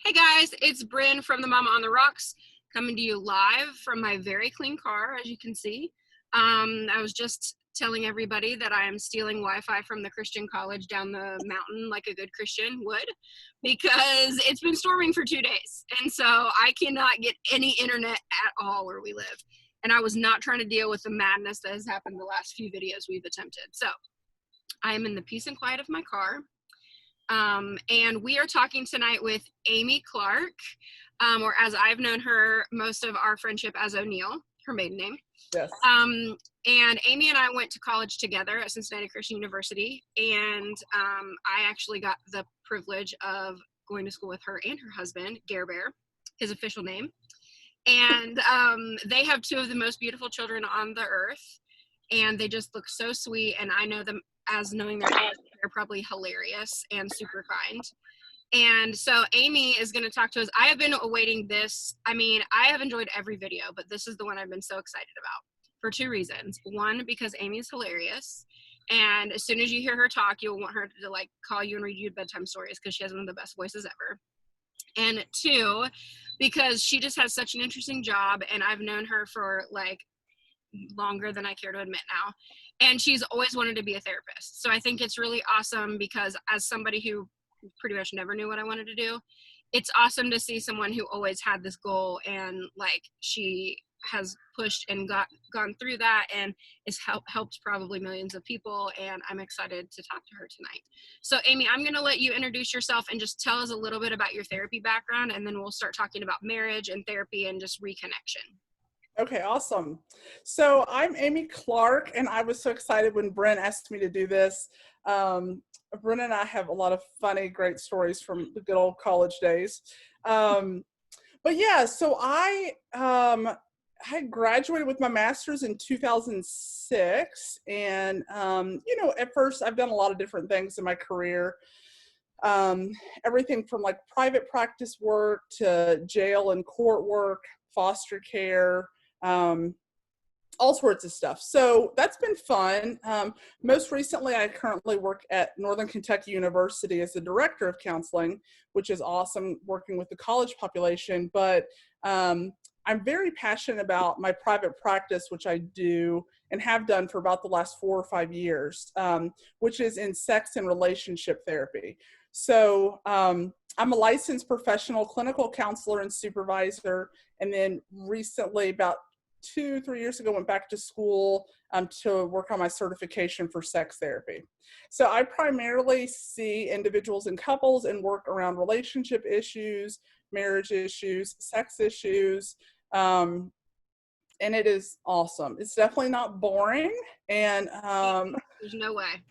Hey guys, it's Bryn from the Mama on the Rocks coming to you live from my very clean car, as you can see. I was just telling everybody that I am stealing Wi-Fi from the Christian college down the mountain like a good Christian would, because it's been storming for 2 days. And so I cannot get any internet at all where we live. And I was not trying to deal with the madness that has happened the last few videos we've attempted. So I am in the peace and quiet of my car. And we are talking tonight with Amy Clark, or as I've known her most of our friendship as O'Neill, her maiden name. Yes. And Amy and I went to college together at Cincinnati Christian University, and I actually got the privilege of going to school with her and her husband, Gare Bear, his official name. And they have two of the most beautiful children on the earth, and they just look so sweet, and I know them as knowing their parents. They're probably hilarious and super kind. And so Amy is going to talk to us. I have been awaiting this. I mean, I have enjoyed every video, but this is the one I've been so excited about for two reasons. One, because Amy is hilarious. And as soon as you hear her talk, you'll want her to like call you and read you bedtime stories because she has one of the best voices ever. And two, because she just has such an interesting job, and I've known her for like longer than I care to admit now. And she's always wanted to be a therapist. So I think it's really awesome because as somebody who pretty much never knew what I wanted to do, it's awesome to see someone who always had this goal, and like she has pushed and gone through that and has helped probably millions of people. And I'm excited to talk to her tonight. So Amy, I'm going to let you introduce yourself and just tell us a little bit about your therapy background, and then we'll start talking about marriage and therapy and just reconnection. Okay, awesome. So I'm Amy Clark, and I was so excited when Bryn asked me to do this. Bryn and I have a lot of funny, great stories from the good old college days. But yeah, so I graduated with my master's in 2006. And, at first I've done a lot of different things in my career. Everything from like private practice work to jail and court work, foster care, all sorts of stuff. So that's been fun. Most recently, I currently work at Northern Kentucky University as the director of counseling, which is awesome, working with the college population. But I'm very passionate about my private practice, which I do and have done for about the last 4 or 5 years, which is in sex and relationship therapy. So I'm a licensed professional clinical counselor and supervisor, and then recently, about 2-3 years ago, went back to school to work on my certification for sex therapy. So I primarily see individuals and couples and work around relationship issues, marriage issues, sex issues, and it is awesome. It's definitely not boring, and there's no way.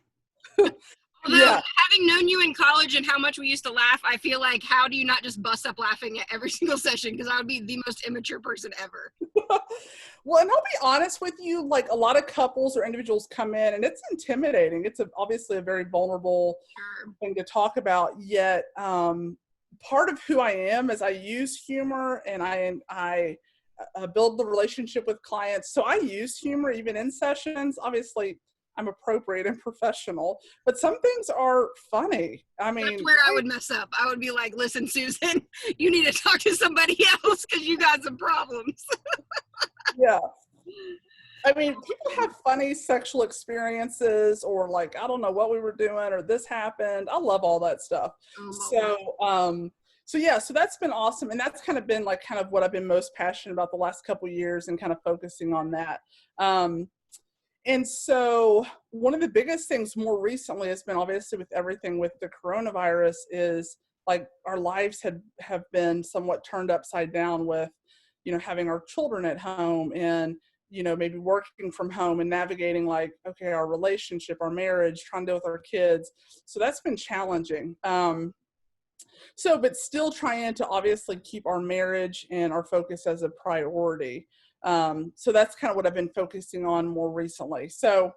Although, yeah. Having known you in college and how much we used to laugh, I feel like, how do you not just bust up laughing at every single session? Because I would be the most immature person ever. Well, and I'll be honest with you, like a lot of couples or individuals come in and it's intimidating. It's obviously a very vulnerable thing to talk about, yet part of who I am is I use humor, and I build the relationship with clients. So I use humor even in sessions. Obviously, I'm appropriate and professional, but some things are funny. I mean, that's where I would mess up. I would be like, listen, Susan, you need to talk to somebody else because you got some problems. Yeah. I mean, people have funny sexual experiences, or like, I don't know what we were doing, or this happened. I love all that stuff. So yeah, so that's been awesome. And that's kind of been like kind of what I've been most passionate about the last couple of years, and kind of focusing on that. And so one of the biggest things more recently has been, obviously with everything with the coronavirus, is like our lives have been somewhat turned upside down with, having our children at home, and, maybe working from home and navigating like, okay, our relationship, our marriage, trying to deal with our kids. So that's been challenging. But still trying to obviously keep our marriage and our focus as a priority. So that's kind of what I've been focusing on more recently. So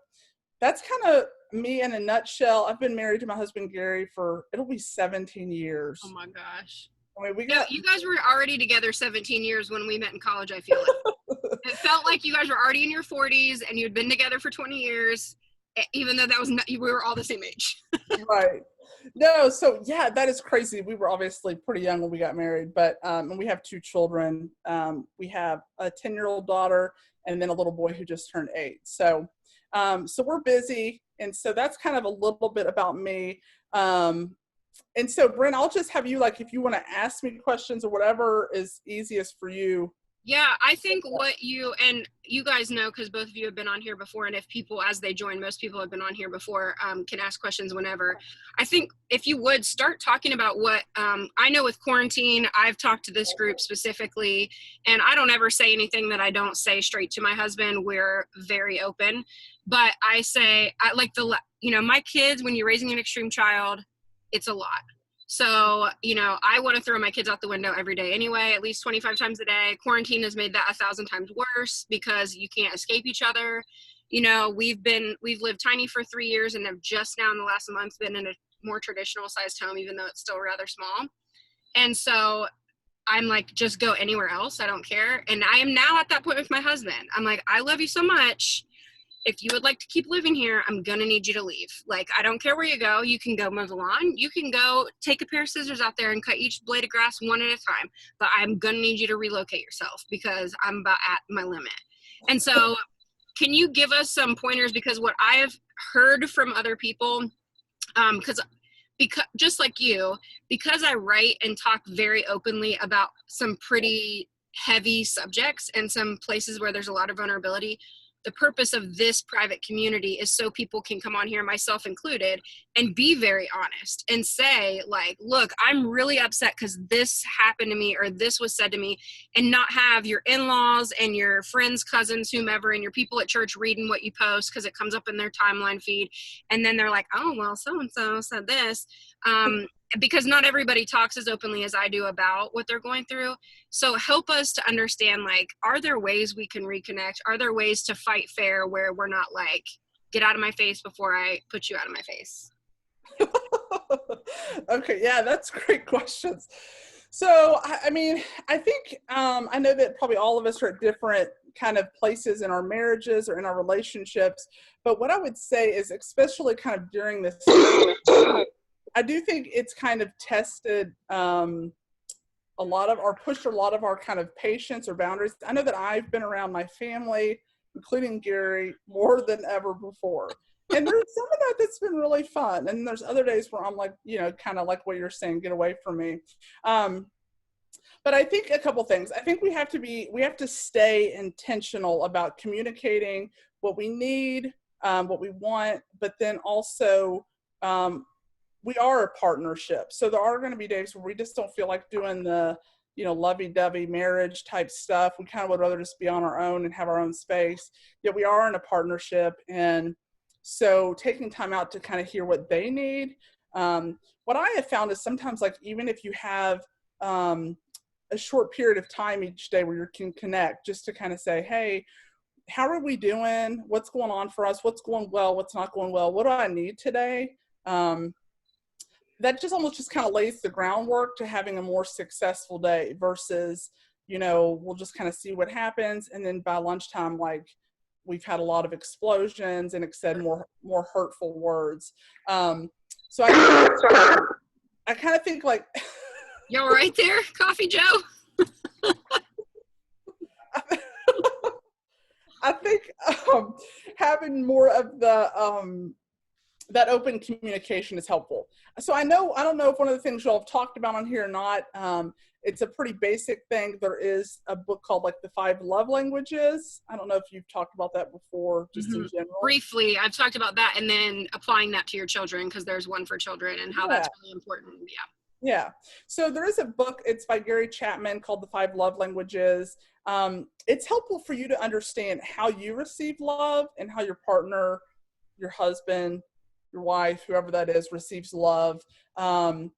that's kind of me in a nutshell. I've been married to my husband, Gary, it'll be 17 years. Oh my gosh. I mean, you guys were already together 17 years when we met in college, I feel like. It felt like you guys were already in your 40s and you'd been together for 20 years. even though that was not, we were all the same age. Right. No, so yeah, that is crazy. We were obviously pretty young when we got married, but and we have 2 children. We have a 10-year-old daughter and then a little boy who just turned 8. So so we're busy, and so that's kind of a little bit about me. And so Brent, I'll just have you, like, if you want to ask me questions or whatever is easiest for you. Yeah, I think what you, and you guys know, because both of you have been on here before, and if people, as they join, most people have been on here before, can ask questions whenever. I think if you would start talking about what, I know with quarantine, I've talked to this group specifically, and I don't ever say anything that I don't say straight to my husband. We're very open, but I say, I like my kids, when you're raising an extreme child, it's a lot. So, I want to throw my kids out the window every day anyway, at least 25 times a day. Quarantine has made that 1,000 times worse because you can't escape each other. We've lived tiny for 3 years and have just now in the last month been in a more traditional sized home, even though it's still rather small. And so I'm like, just go anywhere else. I don't care. And I am now at that point with my husband. I'm like, I love you so much. If you would like to keep living here, I'm going to need you to leave. Like, I don't care where you go. You can go mow the lawn. You can go take a pair of scissors out there and cut each blade of grass one at a time. But I'm going to need you to relocate yourself because I'm about at my limit. And so can you give us some pointers? Because what I have heard from other people, because just like you, because I write and talk very openly about some pretty heavy subjects and some places where there's a lot of vulnerability, the purpose of this private community is so people can come on here, myself included, and be very honest and say, like, look, I'm really upset because this happened to me or this was said to me, and not have your in-laws and your friends, cousins, whomever, and your people at church reading what you post because it comes up in their timeline feed. And then they're like, oh, well, so-and-so said this. Because not everybody talks as openly as I do about what they're going through. So help us to understand, like, are there ways we can reconnect? Are there ways to fight fair where we're not like, get out of my face before I put you out of my face? Okay, yeah, that's great questions. So, I mean, I think I know that probably all of us are at different kind of places in our marriages or in our relationships. But what I would say is, especially kind of during this I do think it's kind of tested a lot of, or pushed a lot of our kind of patience or boundaries. I know that I've been around my family, including Gary, more than ever before. And there's some of that that's been really fun. And there's other days where I'm like, kind of like what you're saying, get away from me. But I think a couple things. I think we have to stay intentional about communicating what we need, what we want, but then also, we are a partnership. So there are going to be days where we just don't feel like doing the, lovey-dovey marriage type stuff. We kind of would rather just be on our own and have our own space. Yet we are in a partnership. And so taking time out to kind of hear what they need. What I have found is sometimes, like, even if you have a short period of time each day where you can connect, just to kind of say, hey, how are we doing? What's going on for us? What's going well? What's not going well? What do I need today? That just almost just kind of lays the groundwork to having a more successful day versus, we'll just kind of see what happens. And then by lunchtime, like, we've had a lot of explosions and said more hurtful words. So I kind of think, like, You all right there, Coffee Joe? I think having more of the that open communication is helpful. So I don't know if one of the things y'all have talked about on here or not. It's a pretty basic thing. There is a book called, like, The 5 Love Languages. I don't know if you've talked about that before, just in general. Briefly, I've talked about that, and then applying that to your children, because there's one for children and how that's really important. Yeah. So there is a book, it's by Gary Chapman, called The 5 Love Languages. It's helpful for you to understand how you receive love and how your partner, your husband, your wife, whoever that is, receives love, and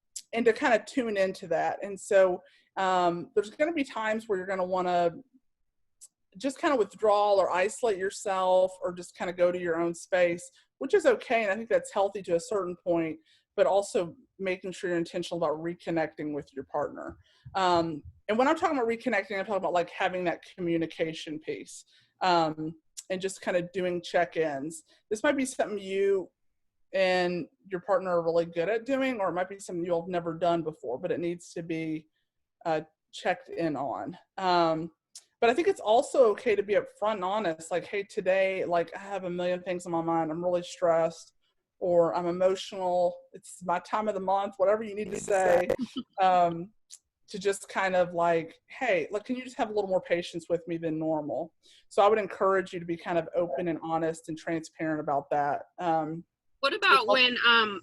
to kind of tune into that. And so there's going to be times where you're going to want to just kind of withdraw or isolate yourself or just kind of go to your own space, which is okay. And I think that's healthy to a certain point, but also making sure you're intentional about reconnecting with your partner. And when I'm talking about reconnecting, I'm talking about, like, having that communication piece. and just kind of doing check-ins. This might be something you and your partner are really good at doing, or it might be something you'll have never done before, but it needs to be checked in on. But I think it's also okay to be upfront and honest. Like, hey, today, like, I have a million things on my mind. I'm really stressed, or I'm emotional. It's my time of the month, whatever you need to say. To just kind of like, hey, like, can you just have a little more patience with me than normal? So I would encourage you to be kind of open and honest and transparent about that. What about when,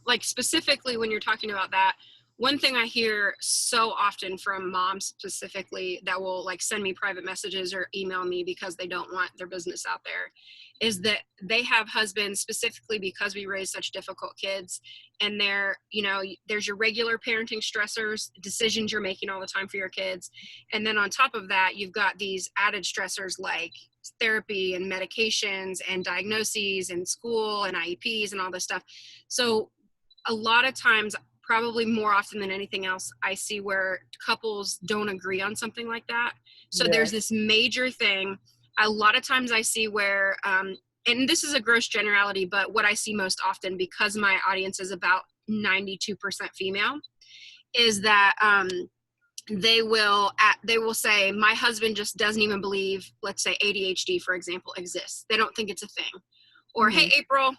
like specifically when you're talking about that, one thing I hear so often from moms specifically that will like send me private messages or email me because they don't want their business out there is that they have husbands specifically because we raise such difficult kids, and they're, you know, there's your regular parenting stressors, decisions you're making all the time for your kids. And then on top of that, you've got these added stressors like therapy and medications and diagnoses and school and IEPs and all this stuff. So a lot of times, probably more often than anything else, I see where couples don't agree on something like that. So there's Yes. this major thing. A lot of times I see where, and this is a gross generality, but what I see most often, because my audience is about 92% female, is that they will say, my husband just doesn't even believe, let's say ADHD, for example, exists. They don't think it's a thing. Or, Mm-hmm. hey, April.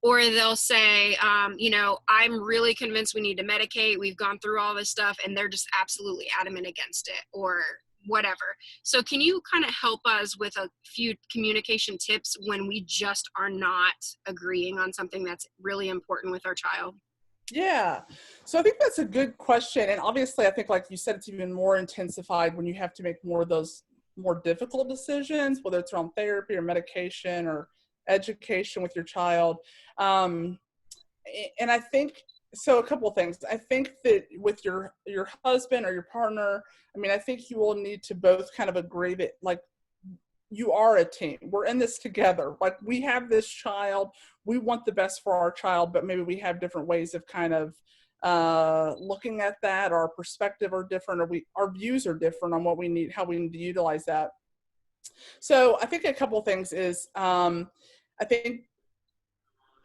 Or they'll say, you know, I'm really convinced we need to medicate. We've gone through all this stuff, and they're just absolutely adamant against it, or whatever. So can you kind of help us with a few communication tips when we just are not agreeing on something that's really important with our child? Yeah. So I think that's a good question. And obviously, I think, like you said, it's even more intensified when you have to make more of those more difficult decisions, whether it's around therapy or medication or education with your child. Um, and I think, so a couple of things. I think that with your husband or your partner, I mean, I think you will need to both kind of agree that, like, you are a team. We're in this together. Like, we have this child. We want the best for our child, but maybe we have different ways of kind of looking at that. Our perspective are different, or our views are different on what we need, how we need to utilize that. So I think a couple of things is, I think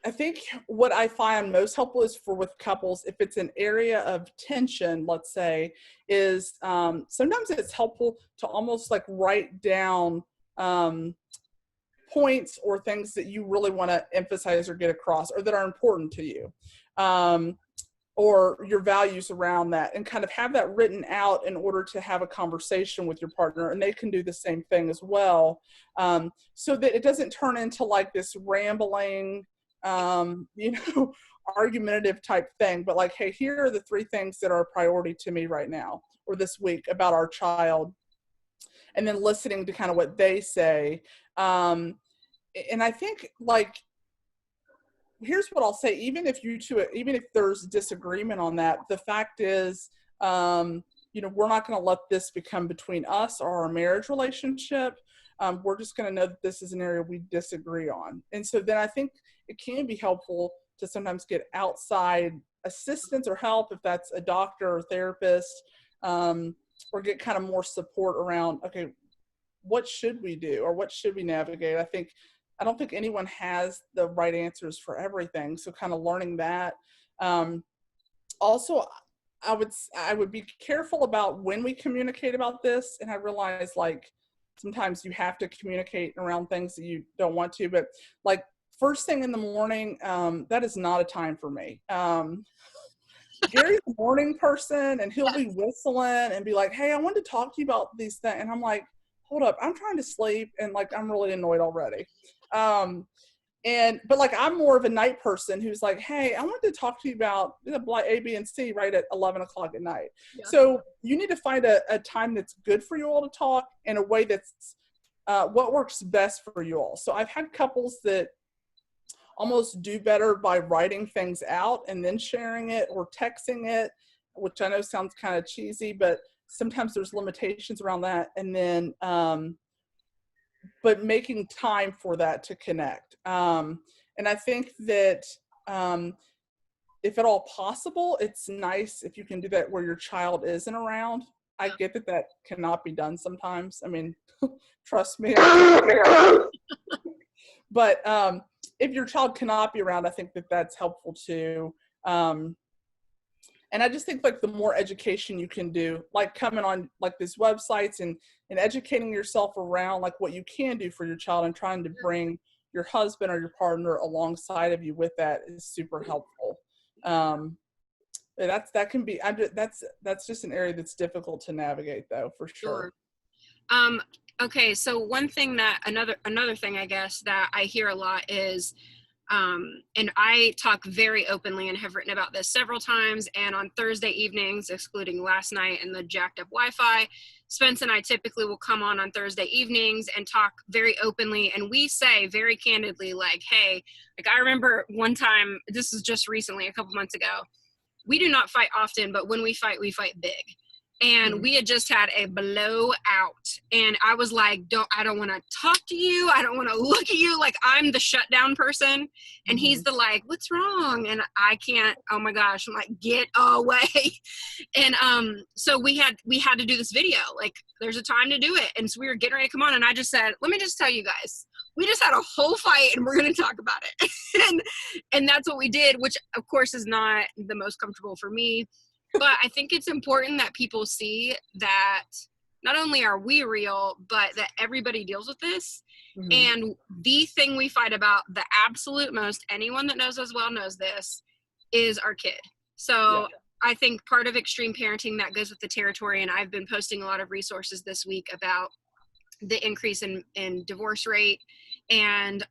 I think what I find most helpful is for with couples, if it's an area of tension, let's say, is sometimes it's helpful to almost like write down um, points or things that you really want to emphasize or get across, or that are important to you, um, or your values around that, and kind of have that written out in order to have a conversation with your partner, and they can do the same thing as well, so that it doesn't turn into like this rambling, you know, argumentative type thing, but like, hey, here are the 3 things that are a priority to me right now or this week about our child, and then listening to kind of what they say. Um, and I think, like, here's what I'll say, even if you two, even if there's disagreement on that, the fact is, you know, we're not going to let this become between us or our marriage relationship. We're just going to know that this is an area we disagree on. And so then I think it can be helpful to sometimes get outside assistance or help, if that's a doctor or therapist, or get kind of more support around, okay, what should we do, or what should we navigate? I don't think anyone has the right answers for everything. So kind of learning that. Also, I would be careful about when we communicate about this. And I realize, like, sometimes you have to communicate around things that you don't want to, but like first thing in the morning, that is not a time for me. Gary's a morning person, and he'll be whistling and be like, hey, I wanted to talk to you about these things. And I'm like, hold up, I'm trying to sleep, and like, I'm really annoyed already. But like, I'm more of a night person who's like, hey, I wanted to talk to you about A, B, and C right at 11 o'clock at night. Yeah. So you need to find a time that's good for you all to talk, in a way that's what works best for you all. So I've had couples that almost do better by writing things out and then sharing it, or texting it, which I know sounds kind of cheesy, but sometimes there's limitations around that. And then, but making time for that to connect. And I think that if at all possible, it's nice if you can do that where your child isn't around. I get that that cannot be done sometimes. I mean, trust me. But if your child cannot be around, I think that that's helpful too. Um, and I just think like the more education you can do, like coming on like these websites and educating yourself around like what you can do for your child and trying to bring your husband or your partner alongside of you with that is super helpful. Um, that can be that's just an area that's difficult to navigate though, for sure. Sure. Okay, so one thing that another thing I guess that I hear a lot is, and I talk very openly and have written about this several times. And on Thursday evenings, excluding last night and the jacked up Wi-Fi, Spence and I typically will come on Thursday evenings and talk very openly. And we say very candidly, like, hey, like I remember one time, this is just recently, a couple months ago, we do not fight often, but when we fight big. And we had just had a blowout, and I was like, I don't want to talk to you. I don't want to look at you. Like, I'm the shutdown person. And he's the like, what's wrong? And I can't, oh my gosh, I'm like, get away. And so we had to do this video. Like, there's a time to do it. And so we were getting ready to come on, and I just said, let me just tell you guys, we just had a whole fight and we're going to talk about it. and that's what we did, which of course is not the most comfortable for me. But I think it's important that people see that not only are we real, but that everybody deals with this. Mm-hmm. And the thing we fight about the absolute most, anyone that knows us well knows this, is our kid. So I think part of extreme parenting that goes with the territory, and I've been posting a lot of resources this week about the increase in divorce rate and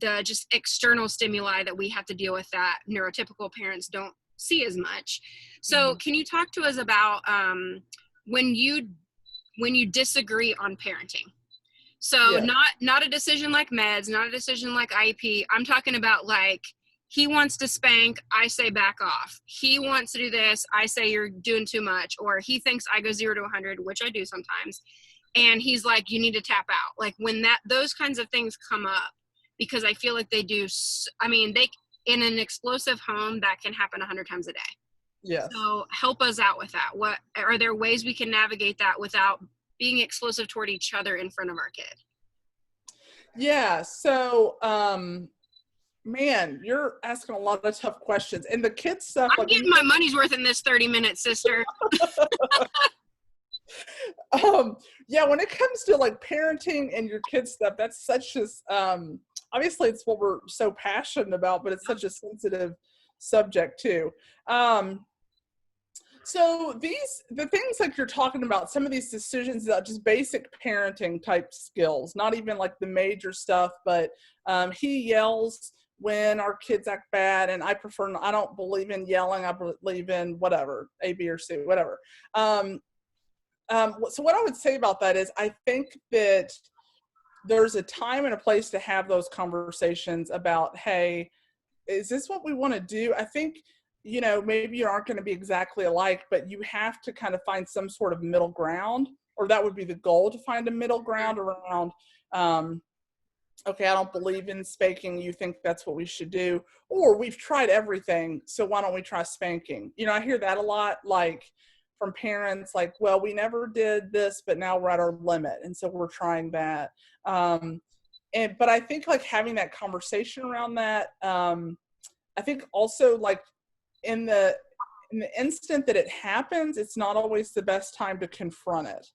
the just external stimuli that we have to deal with that neurotypical parents don't see as much. So can you talk to us about when you disagree on parenting? So not a decision like meds, not a decision like IEP. I'm talking about like, he wants to spank, I say back off. He wants to do this, I say you're doing too much. Or he thinks I go 0 to 100, which I do sometimes. And he's like, you need to tap out. Like when those kinds of things come up, because I feel like they do. I mean, in an explosive home, that can happen 100 times a day. Yes. So help us out with that. What are there ways we can navigate that without being explosive toward each other in front of our kid? Yeah. So, man, you're asking a lot of tough questions. And the kids stuff. I'm getting my money's worth in this 30 minutes, sister. Yeah, when it comes to like parenting and your kids stuff, that's such as obviously it's what we're so passionate about, but it's such a sensitive subject too. So the things like you're talking about, some of these decisions about just basic parenting type skills, not even like the major stuff, but he yells when our kids act bad, and I don't believe in yelling. I believe in whatever, A, B, or C, whatever. So what I would say about that is I think that there's a time and a place to have those conversations about, hey, is this what we want to do? I think, maybe you aren't going to be exactly alike, but you have to kind of find some sort of middle ground, or that would be the goal, to find a middle ground around, okay, I don't believe in spanking. You think that's what we should do, or we've tried everything, so why don't we try spanking? I hear that a lot, like, from parents, like, well, we never did this, but now we're at our limit, and so we're trying that. But I think like having that conversation around that, I think also like in the instant that it happens, it's not always the best time to confront it.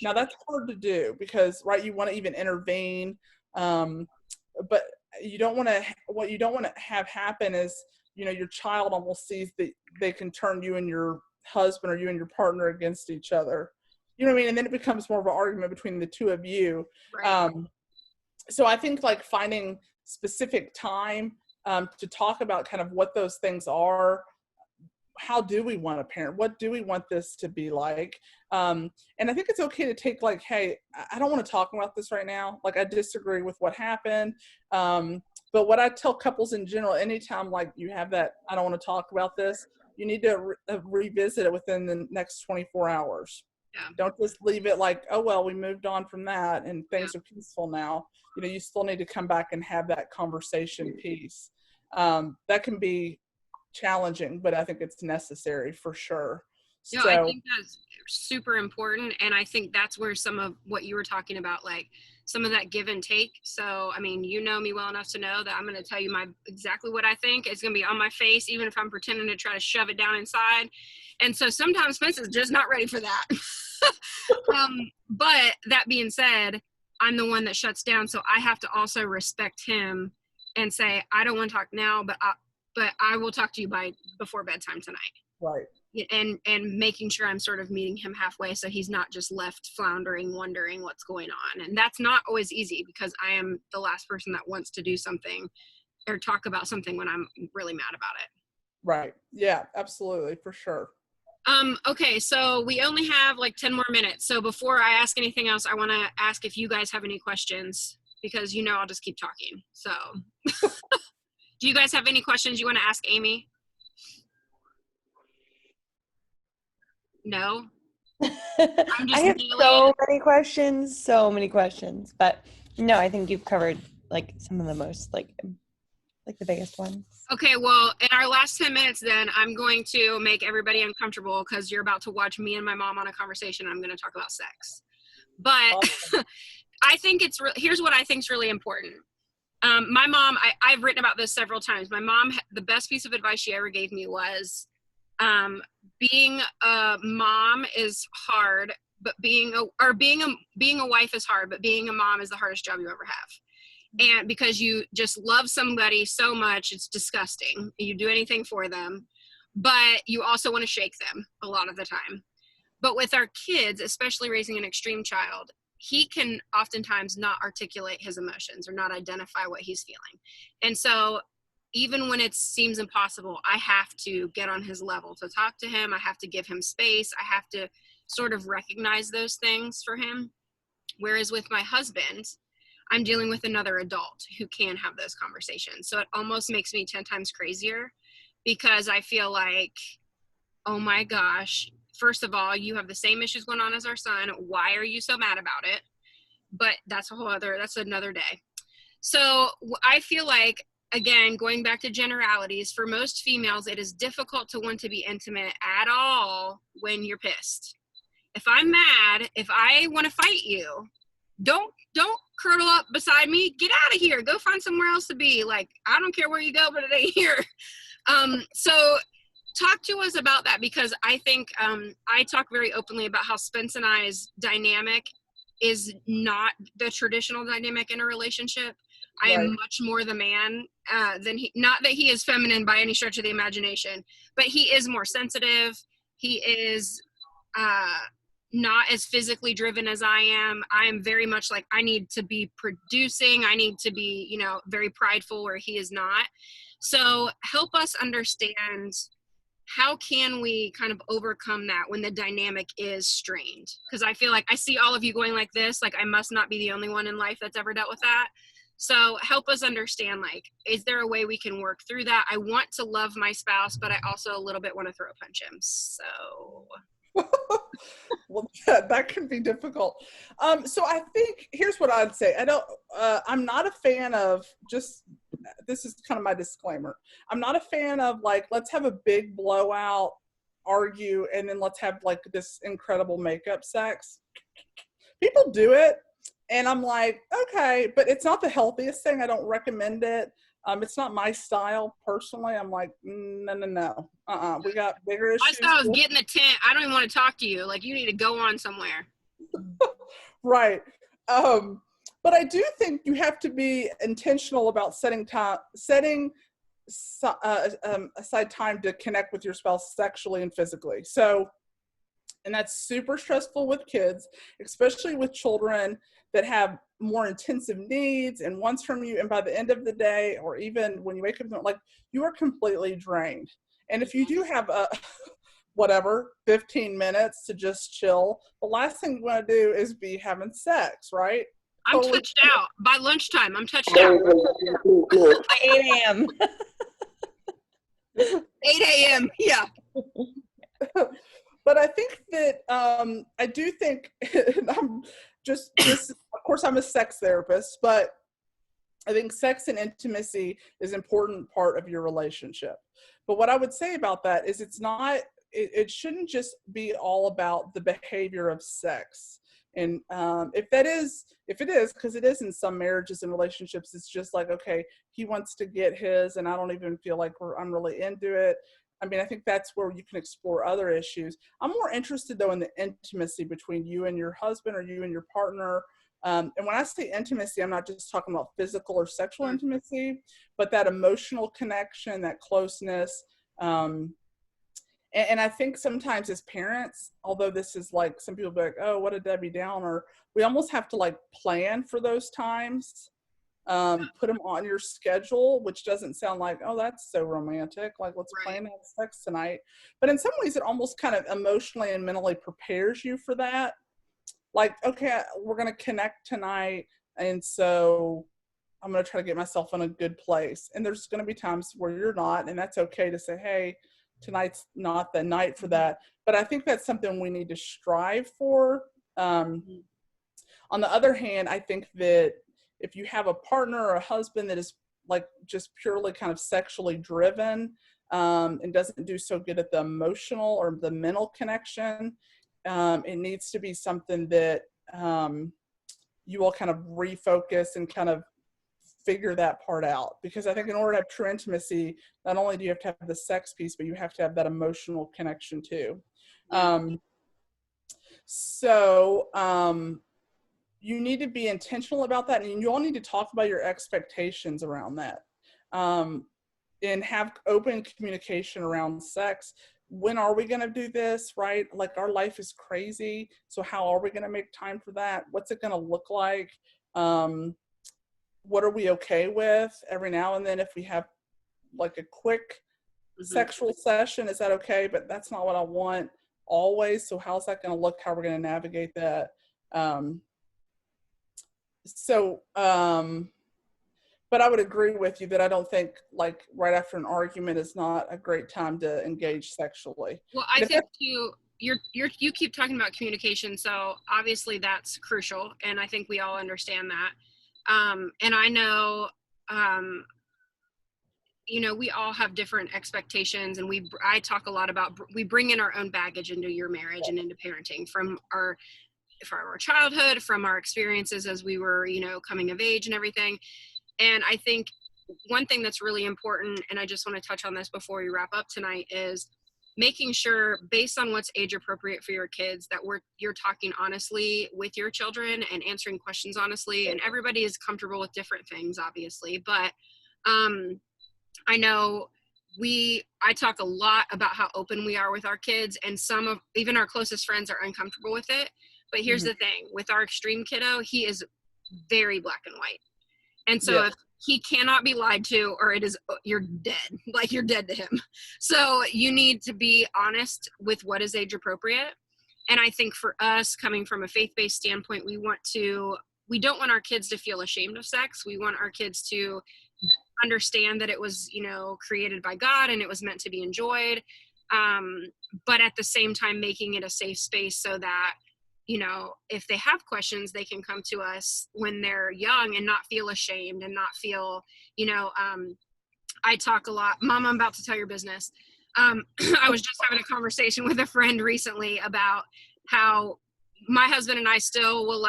Now that's hard to do because, right, you want to even intervene, but what you don't want to have happen is, your child almost sees that they can turn you and your husband or you and your partner against each other. You know what I mean? And then it becomes more of an argument between the two of you. Right. So I think like finding specific time to talk about kind of what those things are. How do we want to parent? What do we want this to be like? And I think it's okay to take like, hey, I don't want to talk about this right now. Like I disagree with what happened. But what I tell couples in general, anytime like you have that, I don't want to talk about this, you need to revisit it within the next 24 hours. Yeah. Don't just leave it like, oh, well, we moved on from that and things are peaceful now. You still need to come back and have that conversation piece. That can be challenging, but I think it's necessary for sure. No, I So think that's super important. And I think that's where some of what you were talking about, like some of that give and take. So, I mean, you know me well enough to know that I'm going to tell you exactly what I think. It's going to be on my face, even if I'm pretending to try to shove it down inside. And so sometimes Spence is just not ready for that. But that being said, I'm the one that shuts down. So I have to also respect him and say, I don't want to talk now, but I will talk to you before bedtime tonight. right. And making sure I'm sort of meeting him halfway so he's not just left floundering, wondering what's going on. And that's not always easy because I am the last person that wants to do something or talk about something when I'm really mad about it. Right. Yeah, absolutely, for sure. Okay, so we only have like 10 more minutes. So before I ask anything else, I want to ask if you guys have any questions because I'll just keep talking. So do you guys have any questions you want to ask Amy? No? I just have kneeling. so many questions, but no, I think you've covered like some of the most like the biggest ones. Okay, well, in our last 10 minutes then, I'm going to make everybody uncomfortable because you're about to watch me and my mom on a conversation. I'm going to talk about sex. But Awesome. I think here's what I think is really important. My mom, I've written about this several times. My mom, the best piece of advice she ever gave me was being a mom is hard, but being a wife is hard, but being a mom is the hardest job you ever have. And because you just love somebody so much, it's disgusting. You do anything for them, but you also want to shake them a lot of the time. But with our kids, especially raising an extreme child, he can oftentimes not articulate his emotions or not identify what he's feeling. And so even when it seems impossible, I have to get on his level to talk to him. I have to give him space. I have to sort of recognize those things for him. Whereas with my husband, I'm dealing with another adult who can have those conversations. So it almost makes me 10 times crazier because I feel like, oh my gosh, first of all, you have the same issues going on as our son. Why are you so mad about it? But that's another day. So I feel like, again, going back to generalities, for most females, it is difficult to want to be intimate at all when you're pissed. If I'm mad, if I want to fight you, don't curl up beside me. Get out of here. Go find somewhere else to be. Like, I don't care where you go, but it ain't here. So talk to us about that because I think I talk very openly about how Spence and I's dynamic is not the traditional dynamic in a relationship. I am much more the man than he. Not that he is feminine by any stretch of the imagination, but he is more sensitive. He is not as physically driven as I am. I am very much like I need to be producing. I need to be, very prideful where he is not. So help us understand how can we kind of overcome that when the dynamic is strained? Because I feel like I see all of you going like this, like I must not be the only one in life that's ever dealt with that. So help us understand, like, is there a way we can work through that? I want to love my spouse, but I also a little bit want to throw punch him. So well, that can be difficult. So I think here's what I'd say. I'm not a fan of this is kind of my disclaimer. I'm not a fan of like, let's have a big blowout, argue, and then let's have like this incredible makeup sex. People do it. And I'm like, okay, but it's not the healthiest thing. I don't recommend it. It's not my style personally. I'm like, no. We got bigger issues. My style is get in the tent. I don't even want to talk to you. Like, you need to go on somewhere. Right. But I do think you have to be intentional about setting aside time to connect with your spouse sexually and physically. So, and that's super stressful with kids, especially with children that have more intensive needs and wants from you. And by the end of the day, or even when you wake up, like, you are completely drained. And if you do have 15 minutes to just chill, the last thing you want to do is be having sex, right? I'm touched out. By lunchtime, I'm touched out. 8 a.m. 8 a.m. Yeah. But I think that I do think, and I'm just of course I'm a sex therapist, but I think sex and intimacy is an important part of your relationship. But what I would say about that is it's not it shouldn't just be all about the behavior of sex. And if it is, because it is in some marriages and relationships, it's just like, okay, he wants to get his, and I don't even feel like I'm really into it. I mean, I think that's where you can explore other issues. I'm more interested, though, in the intimacy between you and your husband or you and your partner. And when I say intimacy, I'm not just talking about physical or sexual intimacy, but that emotional connection, that closeness. And I think sometimes as parents, although this is like, some people be like, oh, what a Debbie Downer, we almost have to like plan for those times, put them on your schedule, which doesn't sound like, oh, that's so romantic, like let's plan to have sex tonight. But in some ways it almost kind of emotionally and mentally prepares you for that. Like, okay, we're going to connect tonight, and so I'm going to try to get myself in a good place. And there's going to be times where you're not, and that's okay to say, hey, tonight's not the night for that. But I think that's something we need to strive for. On the other hand, I think that if you have a partner or a husband that is like just purely kind of sexually driven, and doesn't do so good at the emotional or the mental connection, it needs to be something that you all kind of refocus and kind of figure that part out. Because I think in order to have true intimacy, not only do you have to have the sex piece, but you have to have that emotional connection too. You need to be intentional about that, and you all need to talk about your expectations around that, and have open communication around sex. When are we going to do this, right? Like, our life is crazy, so how are we going to make time for that? What's it going to look like? What are we okay with every now and then? If we have like a quick sexual session, is that okay? But that's not what I want always, so how's that going to look? How we're going to navigate that? But I would agree with you that I don't think like right after an argument is not a great time to engage sexually. Well, I think you keep talking about communication, so obviously that's crucial, and I think we all understand that. And I know, we all have different expectations, and I talk a lot about, we bring in our own baggage into your marriage and into parenting from our childhood, from our experiences as we were, coming of age and everything. And I think one thing that's really important, and I just want to touch on this before we wrap up tonight, is making sure, based on what's age appropriate for your kids, that you're talking honestly with your children and answering questions honestly. And everybody is comfortable with different things, obviously. But I know I talk a lot about how open we are with our kids, and even our closest friends are uncomfortable with it. But here's the thing, with our extreme kiddo, he is very black and white. And so if he cannot be lied to, or you're dead, like you're dead to him. So you need to be honest with what is age appropriate. And I think for us, coming from a faith-based standpoint, we don't want our kids to feel ashamed of sex. We want our kids to understand that it was, created by God and it was meant to be enjoyed. But at the same time, making it a safe space so that, if they have questions, they can come to us when they're young and not feel ashamed and not feel, I talk a lot, Mom, I'm about to tell your business. I was just having a conversation with a friend recently about how my husband and I still will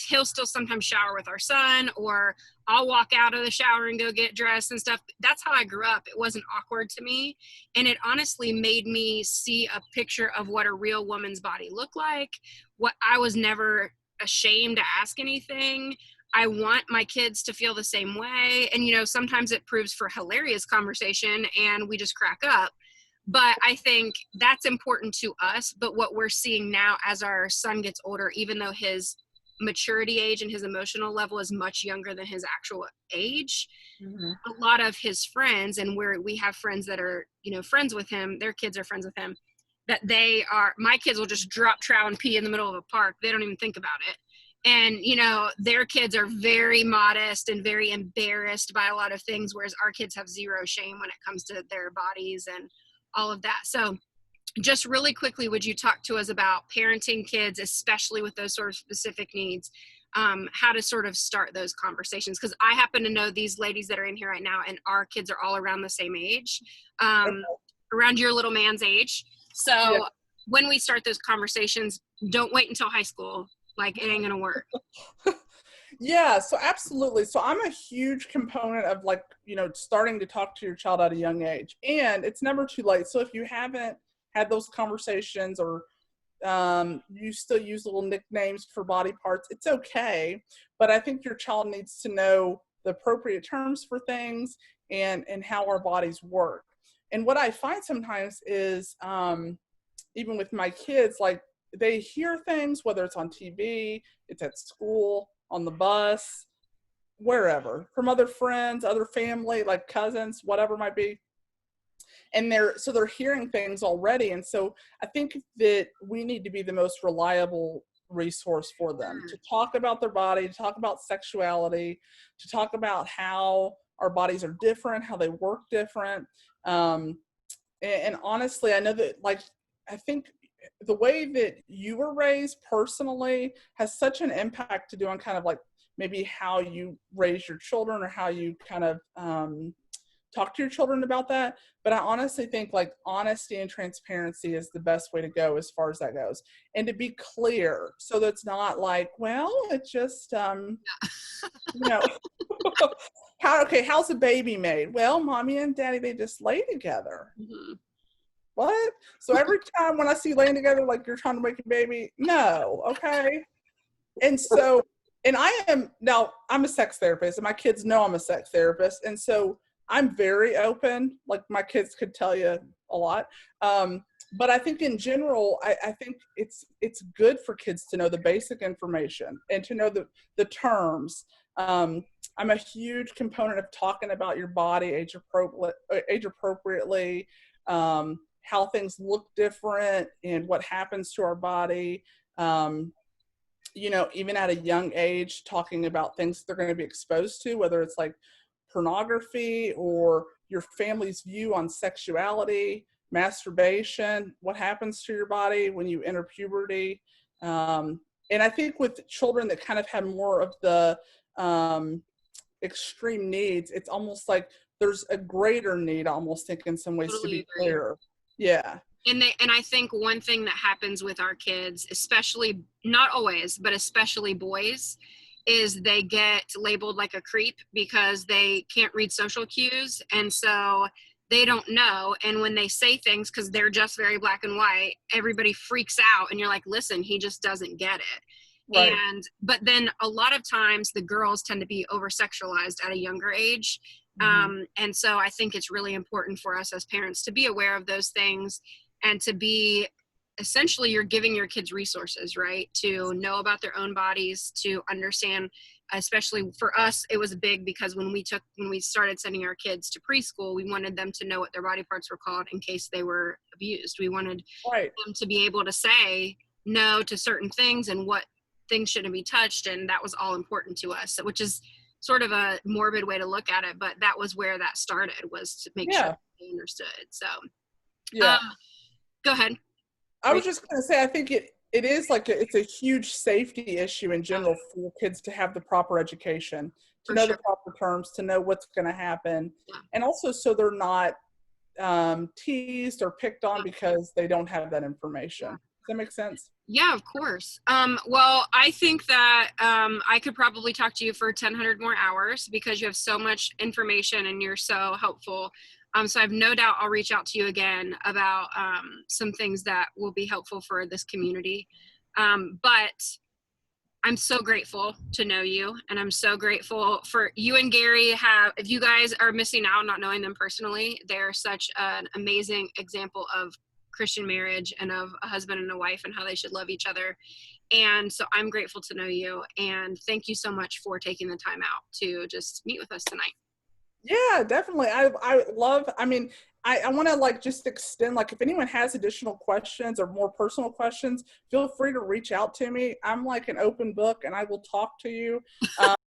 he'll still sometimes shower with our son, or I'll walk out of the shower and go get dressed and stuff. That's how I grew up. It wasn't awkward to me. And it honestly made me see a picture of what a real woman's body looked like. What I was never ashamed to ask anything. I want my kids to feel the same way. And, sometimes it proves for hilarious conversation and we just crack up. But I think that's important to us. But what we're seeing now as our son gets older, even though his maturity age and his emotional level is much younger than his actual age, a lot of his friends, and we have friends that are, friends with him, their kids are friends with him, that my kids will just drop trow and pee in the middle of a park. They don't even think about it. And, their kids are very modest and very embarrassed by a lot of things, whereas our kids have zero shame when it comes to their bodies and all of that. So just really quickly, would you talk to us about parenting kids, especially with those sort of specific needs, how to sort of start those conversations? Because I happen to know these ladies that are in here right now, and our kids are all around the same age. around your little man's age. So Yeah. when we start those conversations, don't wait until high school. Like, it ain't gonna work. Yeah, so absolutely. So I'm a huge component of, like, starting to talk to your child at a young age. And it's never too late. So if you haven't had those conversations, or you still use little nicknames for body parts, it's okay. But I think your child needs to know the appropriate terms for things, and how our bodies work. And what I find sometimes is, even with my kids, like, they hear things, whether it's on TV, it's at school, on the bus, wherever, from other friends, other family, like cousins, whatever it might be. And they're hearing things already. And so I think that we need to be the most reliable resource for them, to talk about their body, to talk about sexuality, to talk about how our bodies are different, how they work different. And honestly, I know that, like, I think the way that you were raised personally has such an impact to do on kind of like maybe how you raise your children, or how you kind of talk to your children about that. But I honestly think, like, honesty and transparency is the best way to go as far as that goes. And to be clear, so that it's not like, well, it's just, how's a baby made? Well, mommy and daddy, they just lay together. Mm-hmm. What? So every time when I see laying together, like, you're trying to make a baby? No. Okay. And so, and I'm a sex therapist, and my kids know I'm a sex therapist. And so I'm very open. Like, my kids could tell you a lot. But I think in general, I think it's good for kids to know the basic information, and to know the terms. I'm a huge component of talking about your body age appropriately, how things look different, and what happens to our body. Even at a young age, talking about things they're going to be exposed to, whether it's like pornography, or your family's view on sexuality, masturbation, what happens to your body when you enter puberty. And I think with children that kind of have more of the extreme needs, it's almost like there's a greater need, I almost think, in some ways, Totally to be agree. clear. Yeah. And I think one thing that happens with our kids, especially, not always, but especially boys, is they get labeled like a creep because they can't read social cues. And so they don't know. And when they say things, because they're just very black and white, everybody freaks out. And you're like, listen, he just doesn't get it. Right. But then a lot of times the girls tend to be over sexualized at a younger age. And so I think it's really important for us as parents to be aware of those things, and to be, essentially, you're giving your kids resources, right? To know about their own bodies, to understand, especially for us, it was big because when we started sending our kids to preschool, we wanted them to know what their body parts were called in case they were abused. We wanted them to be able to say no to certain things and what things shouldn't be touched. And that was all important to us, which is sort of a morbid way to look at it, but that was where that started, was to make sure they understood. So go ahead. I was just going to say, I think it is like it's a huge safety issue in general for kids to have the proper education, to know the proper terms, to know what's going to happen, and also so they're not teased or picked on because they don't have that information. Does that make sense? Yeah, of course. Well, I think that I could probably talk to you for 1,000 more hours because you have so much information and you're so helpful. So I have no doubt I'll reach out to you again about some things that will be helpful for this community. But I'm so grateful to know you, and I'm so grateful for you and Gary. If you guys are missing out not knowing them personally, they're such an amazing example of Christian marriage and of a husband and a wife and how they should love each other. And so I'm grateful to know you, and thank you so much for taking the time out to just meet with us tonight. Yeah, definitely. I want to like just extend, like, if anyone has additional questions or more personal questions, feel free to reach out to me. I'm like an open book, and I will talk to you.